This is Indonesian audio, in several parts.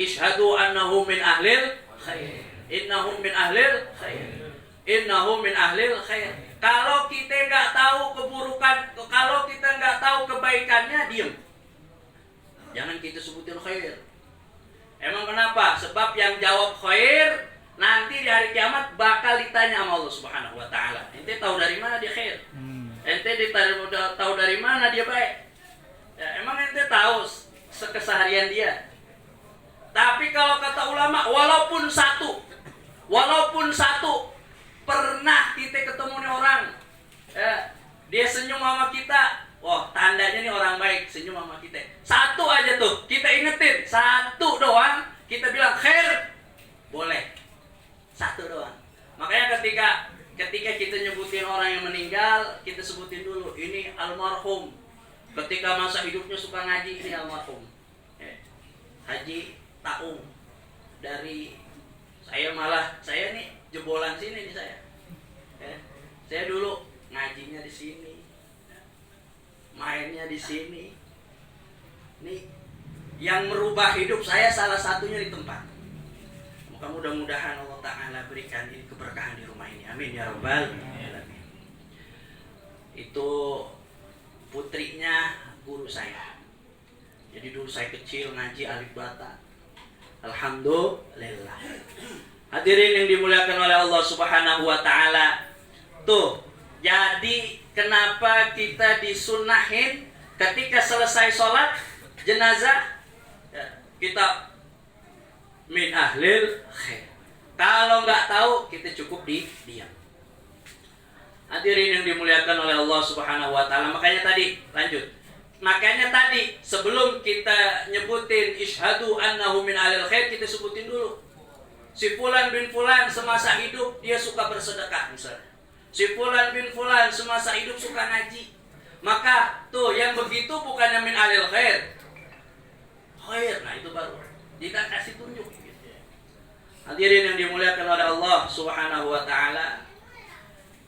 Ishhadu annahum min ahlil khair. Innahum min ahlil khair. Innahum min ahlil khair. Kalau kita nggak tahu keburukan, kalau kita nggak tahu kebaikannya, diam. Jangan kita sebutin khair. Emang kenapa? Sebab yang jawab khair nanti di hari kiamat bakal ditanya sama Allah Subhanahu wa taala. Ente tahu dari mana dia khair? Ente tahu dari mana dia baik? Ya, emang ente tahu sekeseharian dia? Tapi kalau kata ulama, walaupun satu pernah kita ketemu nih orang, ya, dia senyum sama kita, wah tandanya nih orang baik, senyum sama kita. Satu aja tuh, kita ingetin, satu doang, kita bilang khair, boleh. Satu doang. Makanya ketika kita nyebutin orang yang meninggal, kita sebutin dulu, ini almarhum. Ketika masa hidupnya suka ngaji, ini almarhum. Haji Taung dari saya nih jebolan sini nih saya. Saya dulu ngajinya di sini, mainnya di sini. Nih yang merubah hidup saya salah satunya di tempat. Maka mudah-mudahan Allah Ta'ala berikan ini keberkahan di rumah ini. Amin ya rabbal alamin. Itu putrinya guru saya. Jadi dulu saya kecil ngaji alif bata. Alhamdulillah. Hadirin yang dimuliakan oleh Allah Subhanahu wa taala. Tuh, jadi kenapa kita disunahin ketika selesai sholat jenazah kita min ahlil khair. Kalau nggak tahu kita cukup diam. Hadirin yang dimuliakan oleh Allah Subhanahu wa taala. Makanya tadi sebelum kita nyebutin ishhadu annahu min ahlil khair, kita sebutin dulu. Si Fulan bin Fulan semasa hidup dia suka bersedekah misalnya. Si Fulan bin Fulan semasa hidup suka ngaji. Maka tuh yang begitu bukannya min ahlil khair. Khair, nah itu baru kita kasih tunjuk. Hadirin yang dimuliakan oleh Allah Subhanahu wa taala.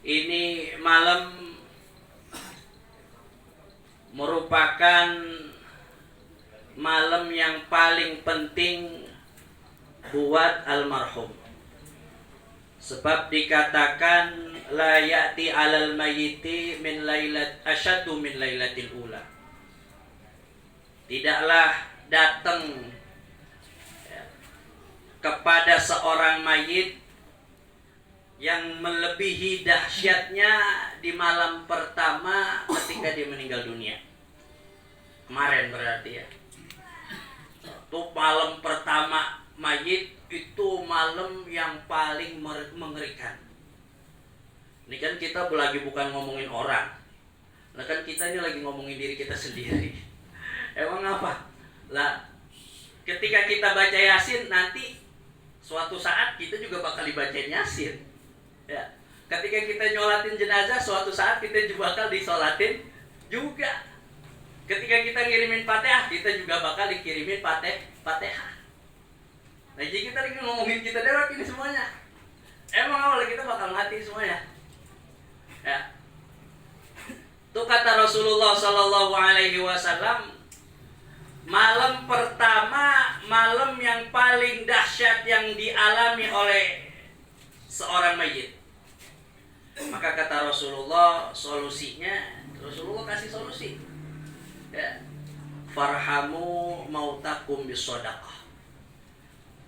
Ini malam merupakan malam yang paling penting buat almarhum. Sebab dikatakan la ya'ti 'alal mayyiti min lailat asyaddu min lailatil ula. Tidaklah datang kepada seorang mayit yang melebihi dahsyatnya di malam pertama ketika dia meninggal dunia. Kemarin berarti ya. Itu malam pertama mayit itu malam yang paling mengerikan. Ini kan kita lagi bukan ngomongin orang. Nah kan kita ini lagi ngomongin diri kita sendiri. Emang apa? Lah, ketika kita baca Yasin nanti suatu saat kita juga bakal dibacain Yasin. Ya. Ketika kita nyolatin jenazah, suatu saat kita juga bakal disolatin juga. Ketika kita ngirimin Fatihah, kita juga bakal dikirimin Fatihah. Nah, jadi kita lagi ngomongin kita dewek ini semuanya. Emang awalnya kita bakal mati semuanya. Ya. Itu kata Rasulullah Sallallahu Alaihi Wasallam, malam pertama, malam yang paling dahsyat yang dialami oleh seorang mayit. Maka kata Rasulullah, solusinya, Rasulullah kasih solusi. Ya. Farhamu mautakum bisodaqah.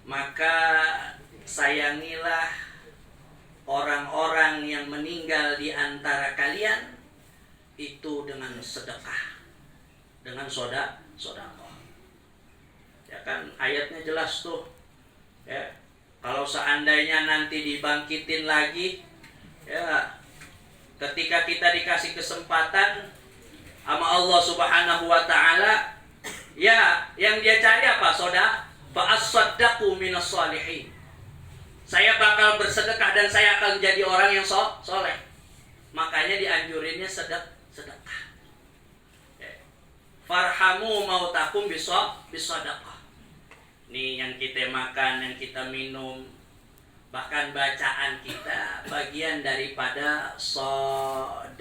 Maka sayangilah orang-orang yang meninggal di antara kalian itu dengan sedekah, dengan sedekah. Ya kan ayatnya jelas tuh. Ya. Kalau seandainya nanti dibangkitin lagi, ya, ketika kita dikasih kesempatan sama Allah Subhanahu wa taala, ya, yang dia cari apa? Sedekah. Fa as-saddaqu minas shalihin. Saya bakal bersedekah dan saya akan menjadi orang yang soleh. Makanya dianjurinnya sedekah. Farhamu mautakum bisadaqah. Nih yang kita makan, yang kita minum, bahkan bacaan kita bagian daripada sedekah.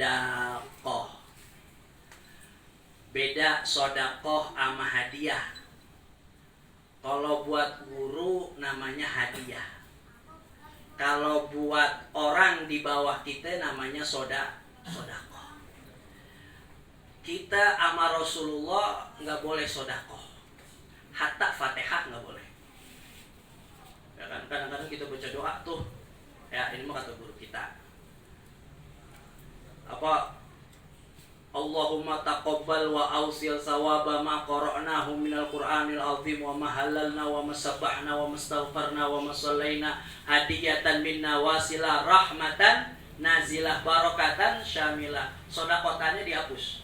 Beda sedekah sama hadiah. Kalau buat guru namanya hadiah. Kalau buat orang di bawah kita namanya sodakoh. Kita sama Rasulullah nggak boleh sodakoh. Hatta Fatihah nggak boleh. Ya kan, kadang-kadang kita baca doa tuh. Ya, ini mah kata guru kita. Apa? Allahumma taqabbal wa awsil sawaba ma qara'nahu minal Qur'anil azim wa ma halalna wa ma sabbahna wa ma astaghfarna wa ma sallaina hadiyatan minna wasilah rahmatan nazilah barakatan syamilah. Sodakotannya dihapus.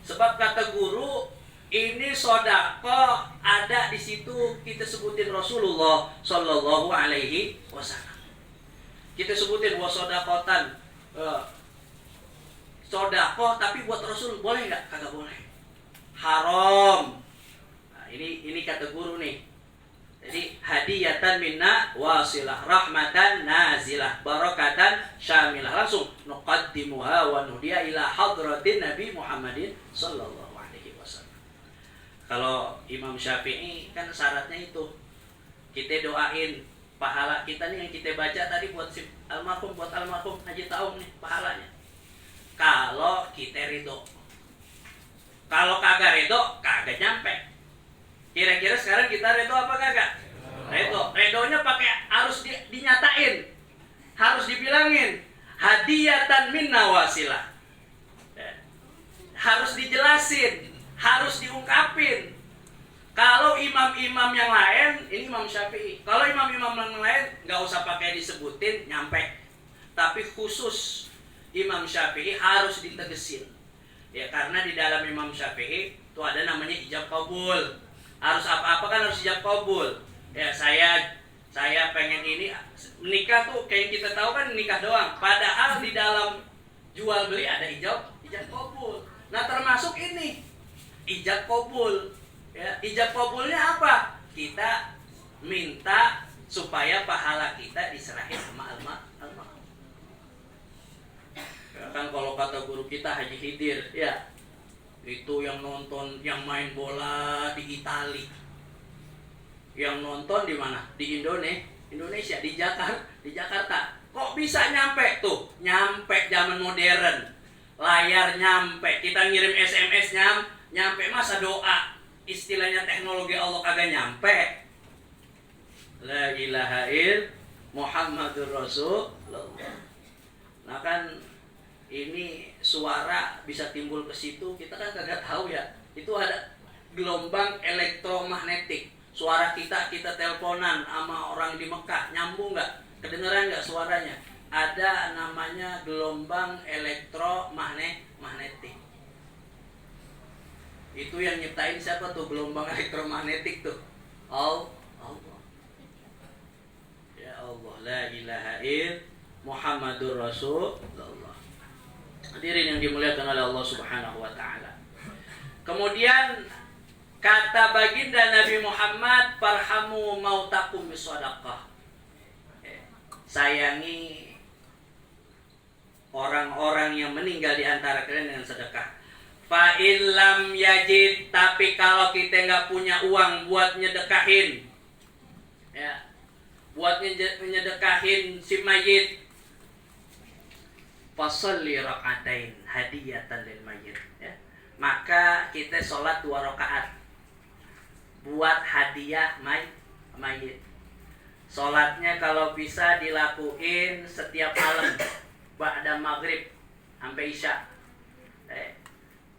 Sebab kata guru, ini sodako ada di situ kita sebutin Rasulullah Sallallahu Alaihi Wasallam. Kita sebutin wasodakotan. Sodakoh tapi buat Rasul boleh nggak? Kagak boleh. Haram. Nah, ini kata guru nih. Jadi hadiyatan minna wasilah rahmatan nazilah barakatan syamilah. Langsung nuqaddimuha wa nudiya ila hadratin Nabi Muhammadin sallallahu alaihi wasallam. Kalau Imam Syafi'i kan syaratnya itu. Kita doain pahala kita nih yang kita baca tadi buat almarhum Haji Taum nih pahalanya. Kalau kita ridho. Kalau kagak ridho, kagak nyampe. Kira-kira sekarang kita ridho apa kagak? Ridho. Ridhonya pakai harus dinyatain. Harus dibilangin. Hadiyatan minna wasilah. Harus dijelasin. Harus diungkapin. Kalau imam-imam yang lain, ini Imam Syafi'i. Kalau imam-imam yang lain, nggak usah pakai disebutin, nyampe. Tapi khusus Imam Syafi'i harus ditegesin. Ya, karena di dalam Imam Syafi'i itu ada namanya ijab kabul. Harus apa-apa kan harus ijab kabul. Ya, saya pengen ini nikah tuh kayak kita tahu kan nikah doang. Padahal di dalam jual beli ada ijab kabul. Nah, termasuk ini ijab kabul. Ya, ijab kabulnya apa? Kita minta supaya pahala kita diserahin sama Allah. Kan kalau kata guru kita Haji Khidir, ya itu yang nonton, yang main bola di Itali, yang nonton di mana? Di Indonesia, di Jakarta. Kok bisa nyampe tuh? Nyampe zaman modern, layar nyampe, kita ngirim SMS nyampe, masa doa istilahnya teknologi Allah kagak nyampe. La ilaha illallah Muhammadur Rasulullah. Nah kan ini suara bisa timbul ke situ, kita kan kagak tahu ya. Itu ada gelombang elektromagnetik. Suara kita teleponan sama orang di Mekah, nyambung nggak? Kedengeran nggak suaranya? Ada namanya gelombang elektromagnetik. Itu yang nyiptain siapa tuh gelombang elektromagnetik tuh? Allah. Ya Allah, la ilaha illallah Muhammadur Rasulullah. Hadirin yang dimuliakan oleh Allah Subhanahu wa taala. Kemudian kata baginda Nabi Muhammad, "Farhamu mautakum bisadaqah." Sayangi orang-orang yang meninggal di antara kalian dengan sedekah. Fa illam yajid, tapi kalau kita nggak punya uang buat nyedekahin, ya, buat nyedekahin si mayit, fasalli rakaatain hadiyatan lil mayyit, ya. Maka kita sholat 2 rakaat buat hadiah mayit. Sholatnya kalau bisa dilakuin setiap malam ba'da maghrib sampai isya.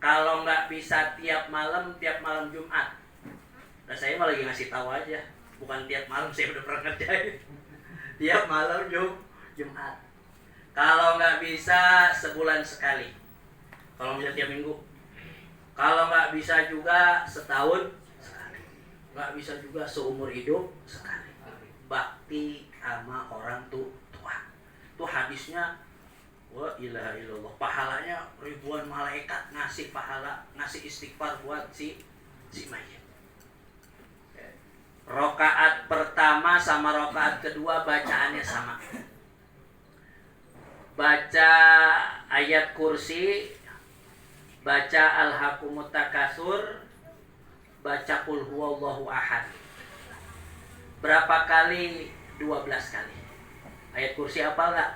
Kalau nggak bisa tiap malam Jumat. Nah, saya malah lagi ngasih tahu aja, bukan tiap malam, saya udah pernah ngerjain. Tiap malam Jumat. Kalau nggak bisa sebulan sekali. Kalau bisa tiap minggu. Kalau nggak bisa juga setahun sekali. Nggak bisa juga seumur hidup sekali. Bakti sama orang tua. Itu hadisnya, wa ilaha illallah. Pahalanya ribuan malaikat ngasih pahala, ngasih istighfar buat si mayit. Rakaat pertama sama rakaat kedua bacaannya sama. Baca ayat kursi, baca al-hakumut takasur, baca qul huwallahu ahad. Berapa kali? 12 kali. Ayat kursi apa enggak?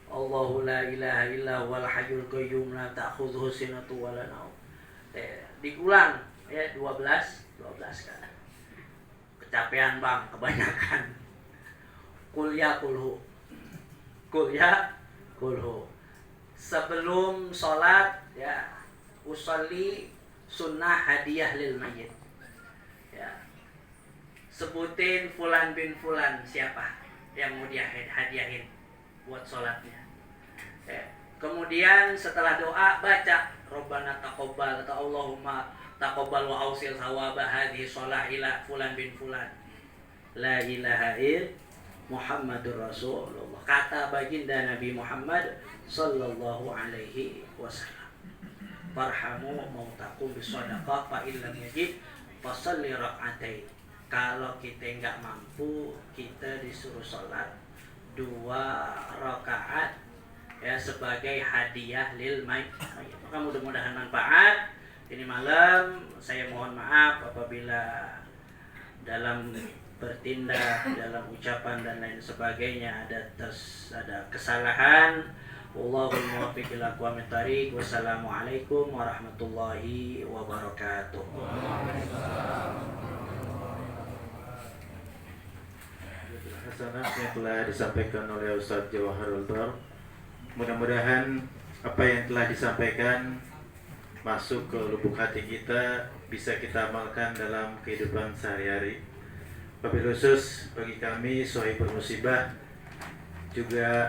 Allahu la ilaha illa huwal hayyul qayyum la ta'khudhuhu sinatun wa la naum. Diulang ya 12 kali. Kecapean Bang, kebanyakan. Qul ya kulhu. Qul ya kulhu. Sebelum sholat ya usolli sunnah hadiah lil mayyit. Ya. Sebutin fulan bin fulan, siapa yang mau hadiahin buat sholatnya. Ya. Kemudian setelah doa baca Rabbana taqabbal atau Allahumma taqabbal wa ausil thawaba hadhihi shalah ila fulan bin fulan. La ilaha illallah Muhammadur Rasulullah. Kata baginda Nabi Muhammad sallallahu alaihi wasallam. Farhamu mautakum bisadaqah fa illam yajid fasalli rak'atain. Kalau kita enggak mampu, kita disuruh sholat 2 rakaat ya sebagai hadiah lil mayyit. Maka mudah-mudahan manfaat. Ini malam saya mohon maaf apabila dalam bertindak, dalam ucapan dan lain sebagainya ada kesalahan. Wallahul muwaffiq ila aqwamit thariq. Wassalamualaikum warahmatullahi wabarakatuh. Hasanah yang telah disampaikan oleh Ustaz Jawaharul Bar. Mudah-mudahan apa yang telah disampaikan masuk ke lubuk hati kita, bisa kita amalkan dalam kehidupan sehari-hari. Wabil khusus bagi kami Sohibul Musibah juga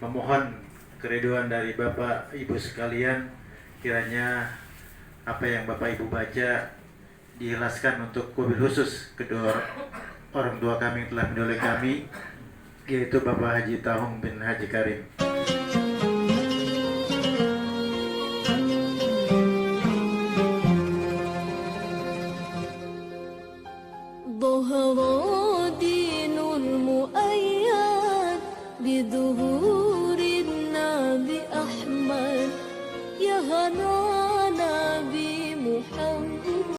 memohon keriduan dari Bapak Ibu sekalian, kiranya apa yang Bapak Ibu baca diikhlaskan untuk wabil khusus kedua orang tua kami yang telah mendahului kami, yaitu Bapak Haji Tahung bin Haji Karim. ظهر دين المؤيد بظهور النبي أحمد يا هنا